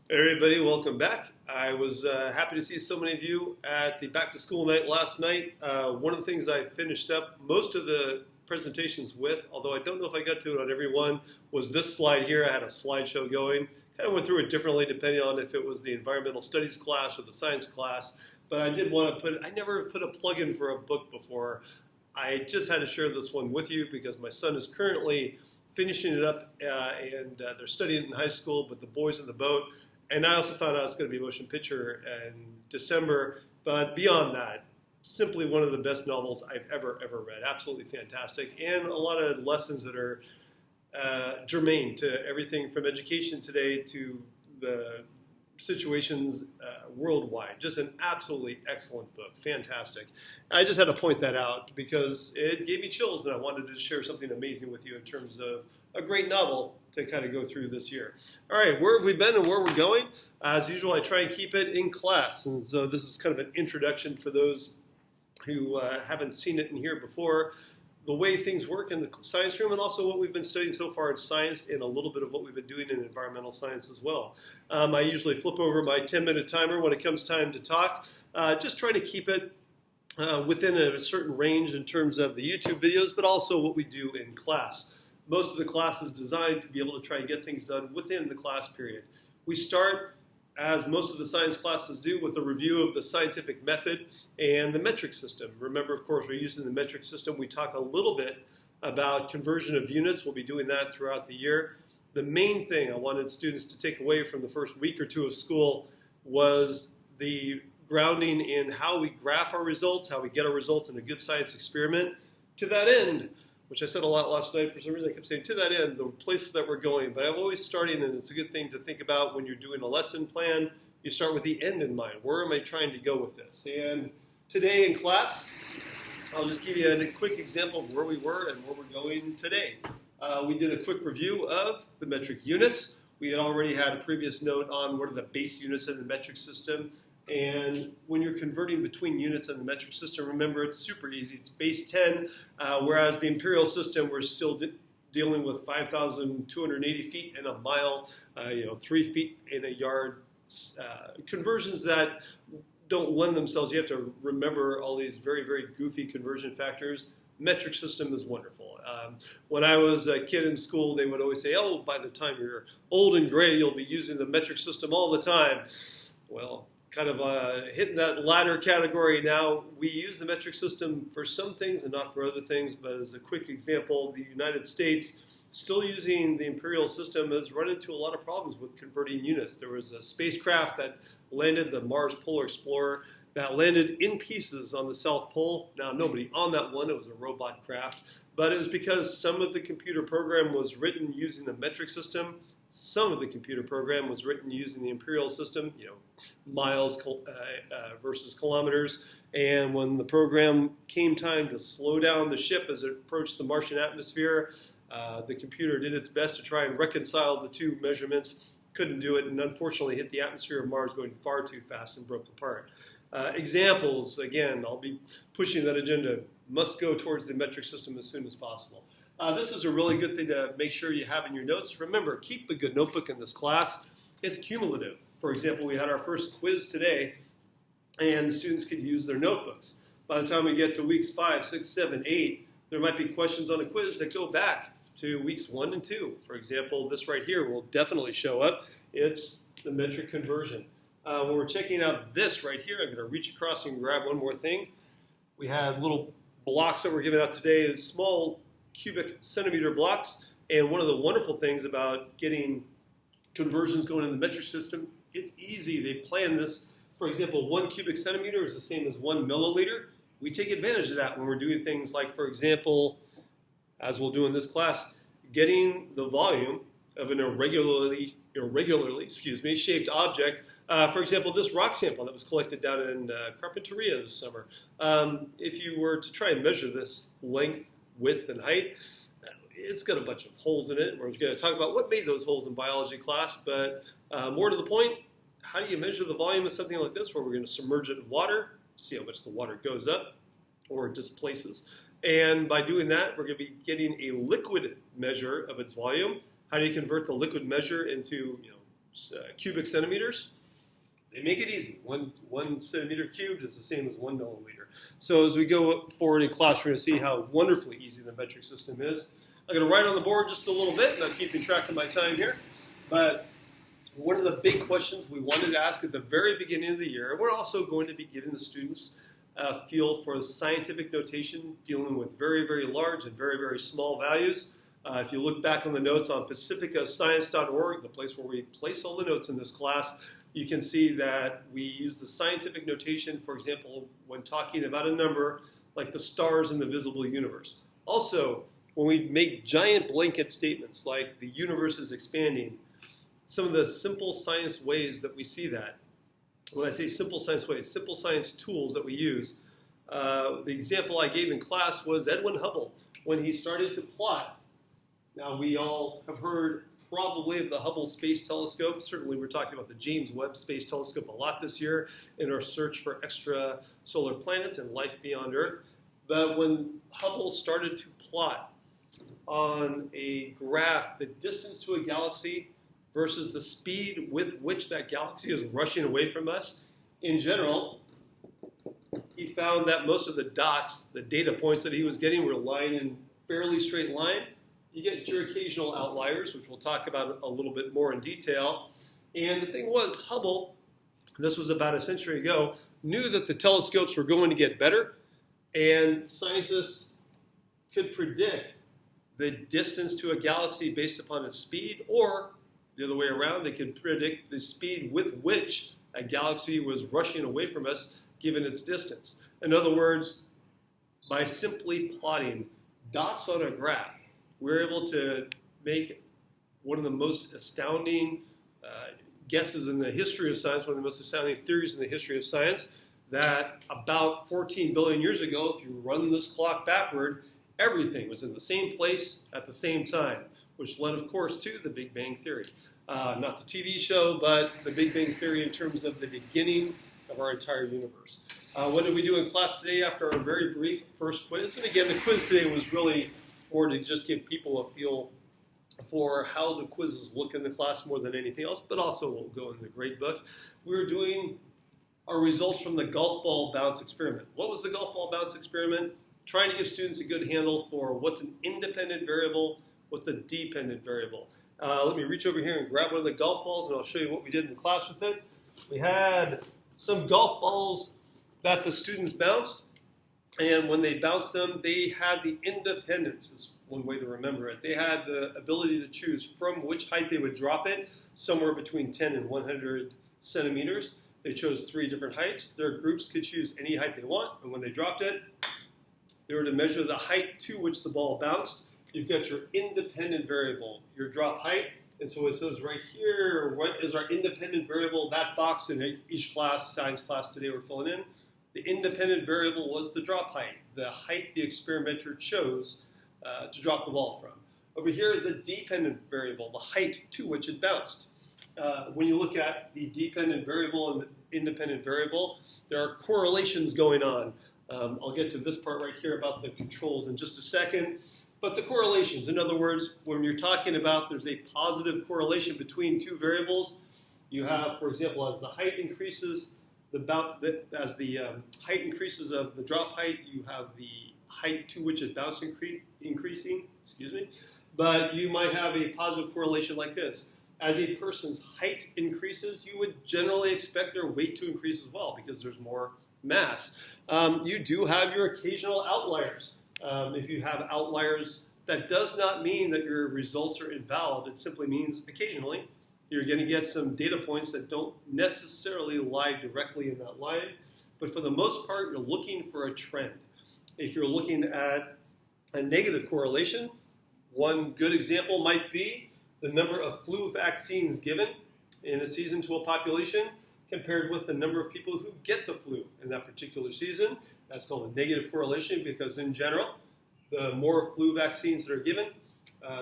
Hey everybody, welcome back. I was happy to see so many of you at the back to school night last night. One of the things I finished up most of the presentations with, although I don't know if I got to it on every one, was this slide here. I had a slideshow going. Kind of went through it differently depending on if it was the environmental studies class or the science class. But I did want to I never put a plug-in for a book before. I just had to share this one with you because my son is currently finishing it up and they're studying it in high school, but the boys in the boat. And I also found out it's going to be a motion picture in December. But beyond that, simply one of the best novels I've ever read. Absolutely fantastic. And a lot of lessons that are germane to everything from education today to the situations worldwide. Just an absolutely excellent book. Fantastic. I just had to point that out because it gave me chills and I wanted to share something amazing with you in terms of a great novel to kind of go through this year. All right, where have we been and where we're going? As usual, I try and keep it in class. And so this is kind of an introduction for those who haven't seen it in here before. The way things work in the science room and also what we've been studying so far in science and a little bit of what we've been doing in environmental science as well. I usually flip over my 10-minute timer when it comes time to talk, just trying to keep it within a certain range in terms of the YouTube videos, but also what we do in class. Most of the class is designed to be able to try and get things done within the class period. We start, as most of the science classes do, with a review of the scientific method and the metric system. Remember, of course, we're using the metric system. We talk a little bit about conversion of units. We'll be doing that throughout the year. The main thing I wanted students to take away from the first week or two of school was the grounding in how we graph our results, how we get our results in a good science experiment. To that end, which I said a lot last night, for some reason I kept saying to that end, the places that we're going. But I'm always starting, and it's a good thing to think about when you're doing a lesson plan, you start with the end in mind. Where am I trying to go with this? And today in class, I'll just give you a quick example of where we were and where we're going today. We did a quick review of the metric units. We had already had a previous note on what are the base units in the metric system. And when you're converting between units in the metric system, remember it's super easy. It's base 10, whereas the imperial system, we're still dealing with 5,280 feet in a mile, 3 feet in a yard. Conversions that don't lend themselves. You have to remember all these very, very goofy conversion factors. Metric system is wonderful. When I was a kid in school, they would always say, oh, by the time you're old and gray, you'll be using the metric system all the time. Well, kind of hitting that latter category now. We use the metric system for some things and not for other things, but as a quick example, the United States, still using the imperial system, has run into a lot of problems with converting units. There was a spacecraft that landed, the Mars Polar Explorer, that landed in pieces on the South Pole. Now, nobody on that one, it was a robot craft, but it was because some of the computer program was written using the metric system. Some of the computer program was written using the imperial system, miles versus kilometers. And when the program came time to slow down the ship as it approached the Martian atmosphere, the computer did its best to try and reconcile the two measurements. Couldn't do it, and unfortunately hit the atmosphere of Mars going far too fast and broke apart. Examples, again, I'll be pushing that agenda, must go towards the metric system as soon as possible. This is a really good thing to make sure you have in your notes. Remember, keep a good notebook in this class. It's cumulative. For example, we had our first quiz today, and the students could use their notebooks. By the time we get to weeks 5, 6, 7, 8, there might be questions on a quiz that go back to weeks 1 and 2. For example, this right here will definitely show up. It's the metric conversion. When we're checking out this right here, I'm going to reach across and grab one more thing. We have little blocks that we're giving out today, small cubic centimeter blocks. And one of the wonderful things about getting conversions going in the metric system, it's easy. They plan this. For example, 1 cubic centimeter is the same as 1 milliliter. We take advantage of that when we're doing things like, for example, as we'll do in this class, getting the volume of an irregularly shaped object. For example, this rock sample that was collected down in Carpinteria this summer. If you were to try and measure this length, width, and height, it's got a bunch of holes in it. We're going to talk about what made those holes in biology class, but more to the point, how do you measure the volume of something like this where we're going to submerge it in water, see how much the water goes up or displaces. And by doing that, we're going to be getting a liquid measure of its volume. How do you convert the liquid measure into cubic centimeters. They make it easy. One centimeter cubed is the same as 1 milliliter. So as we go forward in class, we're going to see how wonderfully easy the metric system is. I'm going to write on the board just a little bit, and I'm keeping track of my time here. But one of the big questions we wanted to ask at the very beginning of the year, we're also going to be giving the students a feel for scientific notation, dealing with very, very large and very, very small values. If you look back on the notes on pacificascience.org, the place where we place all the notes in this class, you can see that we use the scientific notation, for example, when talking about a number like the stars in the visible universe. Also, when we make giant blanket statements like the universe is expanding, some of the simple science ways that we see that. When I say simple science ways, simple science tools that we use, the example I gave in class was Edwin Hubble when he started to plot. Now, we all have heard probably of the Hubble Space Telescope. Certainly, we're talking about the James Webb Space Telescope a lot this year in our search for extrasolar planets and life beyond Earth. But when Hubble started to plot on a graph the distance to a galaxy versus the speed with which that galaxy is rushing away from us, in general, he found that most of the dots, the data points that he was getting, were lying in fairly straight line. You get your occasional outliers, which we'll talk about a little bit more in detail. And the thing was, Hubble, this was about a century ago, knew that the telescopes were going to get better, and scientists could predict the distance to a galaxy based upon its speed, or the other way around, they could predict the speed with which a galaxy was rushing away from us given its distance. In other words, by simply plotting dots on a graph, we're able to make one of the most astounding guesses in the history of science, one of the most astounding theories in the history of science, that about 14 billion years ago, if you run this clock backward, everything was in the same place at the same time, which led, of course, to the Big Bang Theory. Not the TV show, but the Big Bang Theory in terms of the beginning of our entire universe. What did we do in class today after our very brief first quiz? And again, the quiz today was really more to just give people a feel for how the quizzes look in the class more than anything else, but also will go in the grade book. We were doing our results from the golf ball bounce experiment. What was the golf ball bounce experiment? Trying to give students a good handle for what's an independent variable, what's a dependent variable. Let me reach over here and grab one of the golf balls, and I'll show you what we did in class with it. We had some golf balls that the students bounced, and when they bounced them, they had the independence, is one way to remember it. They had the ability to choose from which height they would drop it, somewhere between 10 and 100 centimeters. They chose 3 different heights. Their groups could choose any height they want, and when they dropped it, they were to measure the height to which the ball bounced. You've got your independent variable, your drop height. And so it says right here, what is our independent variable? That box in each class, science class today we're filling in. The independent variable was the drop height, the height the experimenter chose to drop the ball from. Over here, the dependent variable, the height to which it bounced. When you look at the dependent variable and the independent variable, there are correlations going on. I'll get to this part right here about the controls in just a second. But the correlations, in other words, when you're talking about there's a positive correlation between 2 variables, you have, for example, as the height increases, as the height increases of the drop height, you have the height to which it bounced increasing. But you might have a positive correlation like this. As a person's height increases, you would generally expect their weight to increase as well because there's more mass. You do have your occasional outliers. If you have outliers, that does not mean that your results are invalid. It simply means occasionally you're going to get some data points that don't necessarily lie directly in that line. But for the most part, you're looking for a trend. If you're looking at a negative correlation, one good example might be the number of flu vaccines given in a season to a population compared with the number of people who get the flu in that particular season. That's called a negative correlation because in general, the more flu vaccines that are given,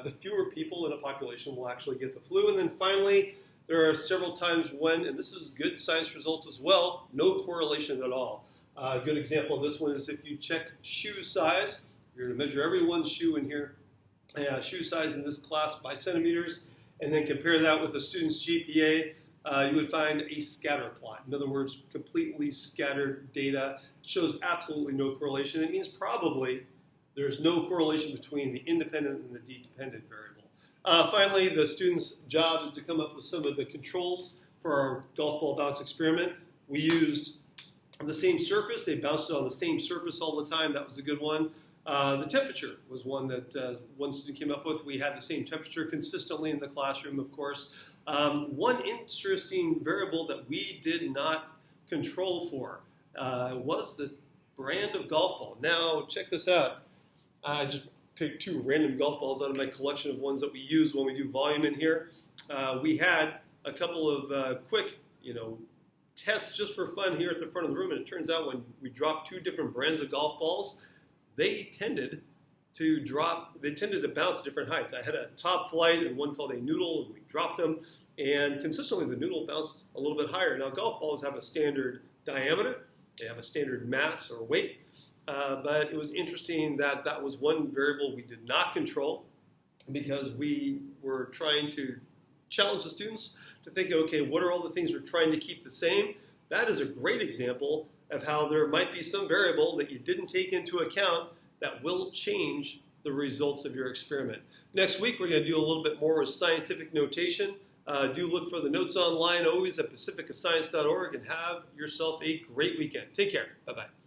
the fewer people in a population will actually get the flu. And then finally, there are several times when, and this is good science results as well, no correlation at all. A good example of this one is if you check shoe size, you're going to measure everyone's shoe in here, shoe size in this class by centimeters, and then compare that with the student's GPA, you would find a scatter plot. In other words, completely scattered data. Shows absolutely no correlation. It means probably there's no correlation between the independent and the dependent variable. Finally, the student's job is to come up with some of the controls for our golf ball bounce experiment. We used the same surface. They bounced it on the same surface all the time. That was a good one. The temperature was one that one student came up with. We had the same temperature consistently in the classroom, of course. One interesting variable that we did not control for was the brand of golf ball. Now, check this out. I just picked 2 random golf balls out of my collection of ones that we use when we do volume in here. We had a couple of quick, tests just for fun here at the front of the room, and it turns out when we dropped 2 different brands of golf balls, they tended to bounce at different heights. I had a top flight and one called a noodle, and we dropped them, and consistently the noodle bounced a little bit higher. Now, golf balls have a standard diameter, they have a standard mass or weight, but it was interesting that that was one variable we did not control because we were trying to challenge the students to think, okay, what are all the things we're trying to keep the same? That is a great example of how there might be some variable that you didn't take into account that will change the results of your experiment. Next week, we're going to do a little bit more with scientific notation. Do look for the notes online, always at pacificascience.org, and have yourself a great weekend. Take care. Bye-bye.